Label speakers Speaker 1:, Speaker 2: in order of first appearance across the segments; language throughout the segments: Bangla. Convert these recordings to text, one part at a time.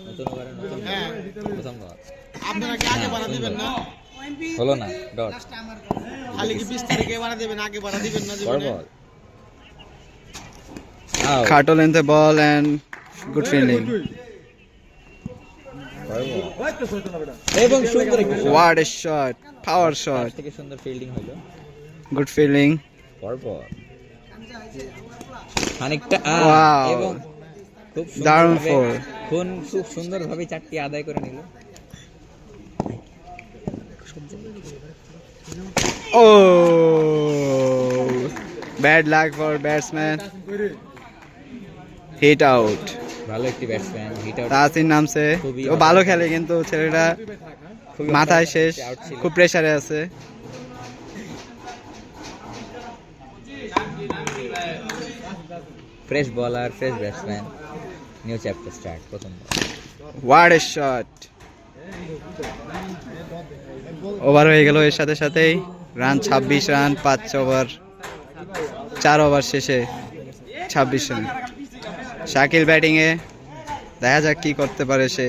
Speaker 1: নতুন ওভারে নতুন প্রথম বল
Speaker 2: আপনারা কি আগে বাড়া দিবেন না?
Speaker 1: হলো না ডট
Speaker 2: খালি কি 20 তারিখে বাড়া দিবেন, আগে বাড়া দিবেন না
Speaker 1: পর
Speaker 2: জীবনে?
Speaker 1: Ball out
Speaker 3: Carto in the ball and good fielding.
Speaker 1: পর বল এবং সুন্দর একটি shot।
Speaker 3: What a shot! Power
Speaker 1: তার
Speaker 3: shot.
Speaker 1: থেকে সুন্দর ফিল্ডিং হলো
Speaker 3: Good fielding.
Speaker 1: পর বল খানিকটা
Speaker 3: Wow.
Speaker 1: এবং খুব
Speaker 3: দারুণ
Speaker 1: সুন্দরভাবে
Speaker 3: four.
Speaker 1: খুব সুন্দরভাবে চারটি আদায় করে নিল
Speaker 3: Oh! Bad luck for batsman. Hit out.
Speaker 1: ভালো একটি ব্যাটসম্যান হিট আউট
Speaker 3: তাসিন নামছে ও ভালো খেলে কিন্তু ছেলেটা মাথায় শেষ খুব প্রেসারে আছে
Speaker 1: ফ্রেশ বলার fresh batsman new chapter start প্রথম বল
Speaker 3: হোয়াট এ শট ওভার হয়ে গেল এর সাথে সাথেই রান 26 রান 5 ওভার 4 ওভার শেষে 26 রান শাকিল ব্যাটিং এ দেখা যাক কি করতে পারে সে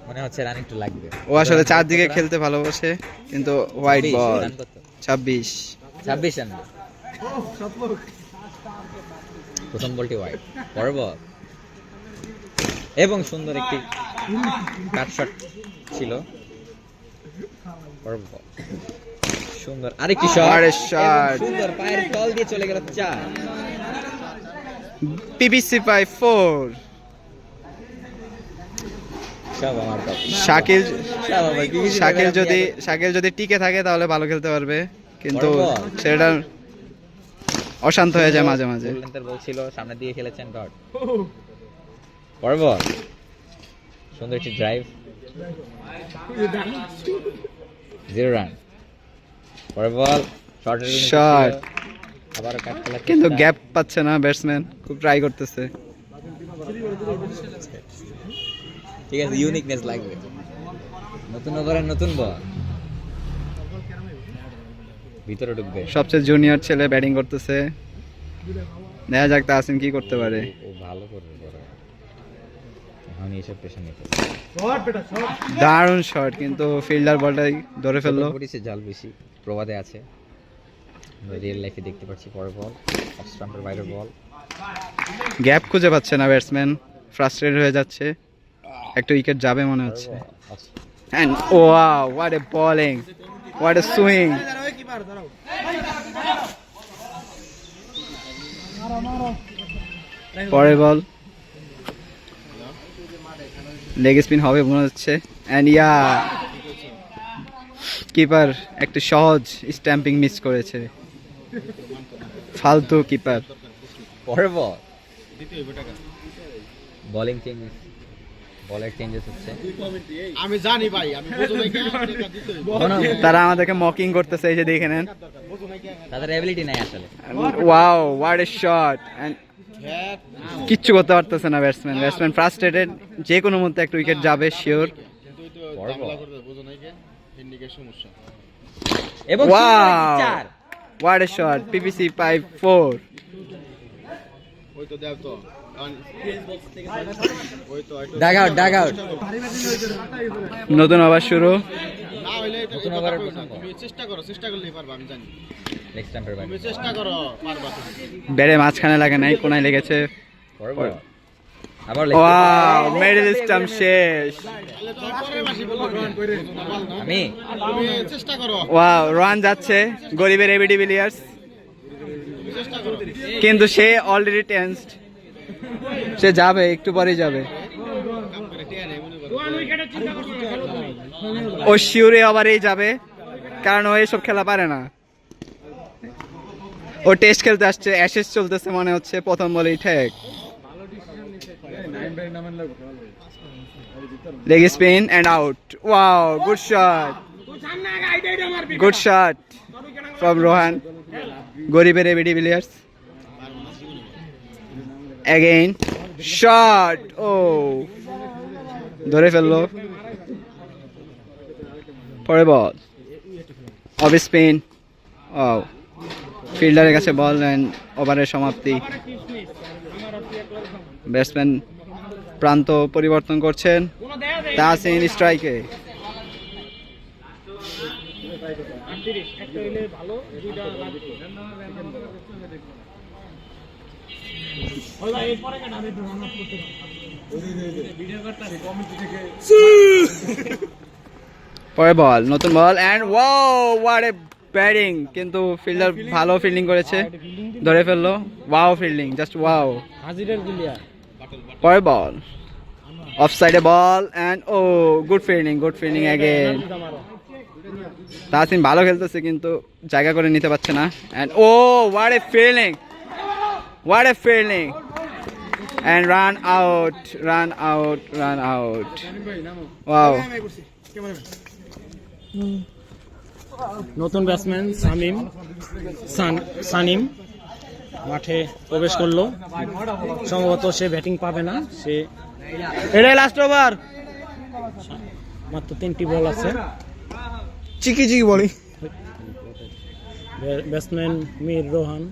Speaker 1: মনে হচ্ছে রান একটু লাগবে
Speaker 3: ও আসলে চারদিকে খেলতে ভালোবাসে কিন্তু হোয়াইট
Speaker 1: 26
Speaker 3: বল
Speaker 1: রান কত?
Speaker 3: 26
Speaker 1: 26 রান প্রথম বলটি ওয়াইড পরের বল এবং সুন্দর একটি কাট শট ছিল পরের বল সুন্দর আরেকটি শট
Speaker 3: What a shot.
Speaker 1: সুন্দর পায়ের তল দিয়ে চলে গেল 4
Speaker 3: পিপিসি পাই 4
Speaker 1: সব আমার কাপ
Speaker 3: শাকিল
Speaker 1: সব আমার BBC
Speaker 3: শাকিল যদি টিকে থাকে তাহলে ভালো খেলতে পারবে কিন্তু
Speaker 1: বরাবর।
Speaker 3: সেটা অশান্ত হয়ে যায় মাঝে মাঝে
Speaker 1: লেন্থের বল ছিল সামনে দিয়ে খেলেছেন ডট পরের বল সুন্দর একটি ড্রাইভ 0 রান পরের বল
Speaker 3: Shot.
Speaker 1: আবার কাট খেলা
Speaker 3: কিন্তু গ্যাপ পাচ্ছে না ব্যাটসম্যান খুব ট্রাই করতেছে
Speaker 1: ঠিক আছে ইউনিকনেস লাগবে নতুন ওভারে নতুন বল ভিতরে ঢুকবে
Speaker 3: সবচেয়ে জুনিয়র ছেলে ব্যাটিং করতেছে দেখা যাক তাসিন কি করতে পারে
Speaker 1: ও ভালো করবে পরে আমি এসব পেশা নিতে
Speaker 3: দারুণ শট কিন্তু ফিল্ডার বলটাই ধরে ফেললো
Speaker 1: পড়েছে জাল বেশি প্রবাদে আছে রিয়েল লাইফে দেখতে পাচ্ছি পরের বল অফ স্টাম্পের বাইরের বল
Speaker 3: গ্যাপ খুঁজে পাচ্ছে না ব্যাটসম্যান ফ্রাস্ট্রেটেড হয়ে যাচ্ছে একটা উইকেট যাবে মনে হচ্ছে and wow what a bowling what a swing পরের বল লেগ স্পিন হবে মনে হচ্ছে and yeah কিপার একটা সহজ স্ট্যাম্পিং মিস করেছে ফালতু কিপার
Speaker 1: পরের বল বোলিং চেঞ্জ বলার চেঞ্জেস হচ্ছে
Speaker 2: আমি জানি ভাই, আমি বুঝো নাই কেন টাকা দিতে হইব।
Speaker 3: তারা আমাদেরকে মকিং করতেছে এই যে দেখে নেন
Speaker 1: তাদের এবিলিটি নাই আসলে
Speaker 3: wow what a shot and কিচ্ছু করতে পারতেছে না ব্যাটসম্যান ফ্রাস্ট্রেটেড যে কোনো মুহূর্তে একটা উইকেট যাবে শিওর
Speaker 2: কিন্তু ওই তো
Speaker 1: বড়
Speaker 2: ঝামেলা
Speaker 1: বল।
Speaker 2: করতে বুঝো নাই কেন, হিন্ডিকের সমস্যা।
Speaker 1: এবং
Speaker 3: wow
Speaker 1: 4
Speaker 3: what a shot PPC 5-4
Speaker 2: ওই তো দেব তো কারণ ওই তো একটু
Speaker 1: ডাগ আউট
Speaker 3: নতুন ওভার শুরু
Speaker 2: না হইলে এটা
Speaker 1: নতুন
Speaker 2: কথা
Speaker 1: ওভারের
Speaker 2: কই না।
Speaker 1: প্রথম বল।
Speaker 2: তুমি চেষ্টা করলেই পারবা, আমি জানি।
Speaker 1: নেক্সট টাইম
Speaker 2: তুমি চেষ্টা করো, পারবা তুমি।
Speaker 3: ব্যাটে মাঝখানে লাগে নাই কোনায় লেগেছে
Speaker 1: পরের বল আবার
Speaker 3: ওয়াও মিডল স্টাম্প শেষ
Speaker 2: তাহলে তো পরের মাসে বলবো না, বল না।
Speaker 1: আমি
Speaker 2: তুমি চেষ্টা করো,
Speaker 3: ওয়াও রান যাচ্ছে গরিবের এবিডি বিলিয়ার্স
Speaker 2: তুমি চেষ্টা করো।
Speaker 3: কিন্তু সে অলরেডি টেন্সড সে যাবে একটু পরেই যাবে
Speaker 2: কাম করে টিয়া নেই মনে করো।
Speaker 3: ও শিওরে ওভারেই যাবে কারণ ও এসব খেলা পারে না ও টেস্ট খেলতে আসছে অ্যাশেজ চলতেছে মনে হচ্ছে প্রথম বলেই ঠেক leg spin and out wow good shot from Rohan গরিবের এবিডি বিলিয়ার্স অ্যাগেইন শট ও ধরে ফেললো পরে বল অফ স্পিন ও ফিল্ডারের কাছে বল এন্ড ওভারের সমাপ্তি ব্যাটসম্যান প্রান্ত পরিবর্তন করছেন তাহসিন স্ট্রাইকে। পরে বল, নতুন ball and wow what a batting, কিন্তু ফিল্ডার ভালো ফিল্ডিং করেছে, ধরে ফেললো। Wow fielding, just wow. পরে বল, অফ সাইডে ball and oh good fielding again. Tahsin ভালো খেলতেছে কিন্তু জায়গা করে নিতে পারছে না। And oh what a fielding and run out. Wow.
Speaker 4: নতুন ব্যাটসম্যান সানিম মাঠে প্রবেশ করলো, সম্ভবত সে ব্যাটিং পাবে না, সে এটাই লাস্ট ওভার, মাত্র 3টি বল আছে।
Speaker 3: চিকি বলি।
Speaker 4: ব্যাটসম্যান মির রোহান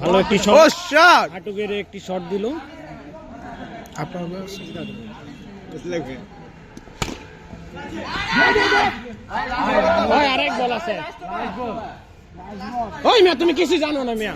Speaker 4: ভালো একটি শট, হাঁটু গেড়ে একটি শট দিল। আরেক বল আছে। ওই মিয়া তুমি কিছু জানো না মিয়া।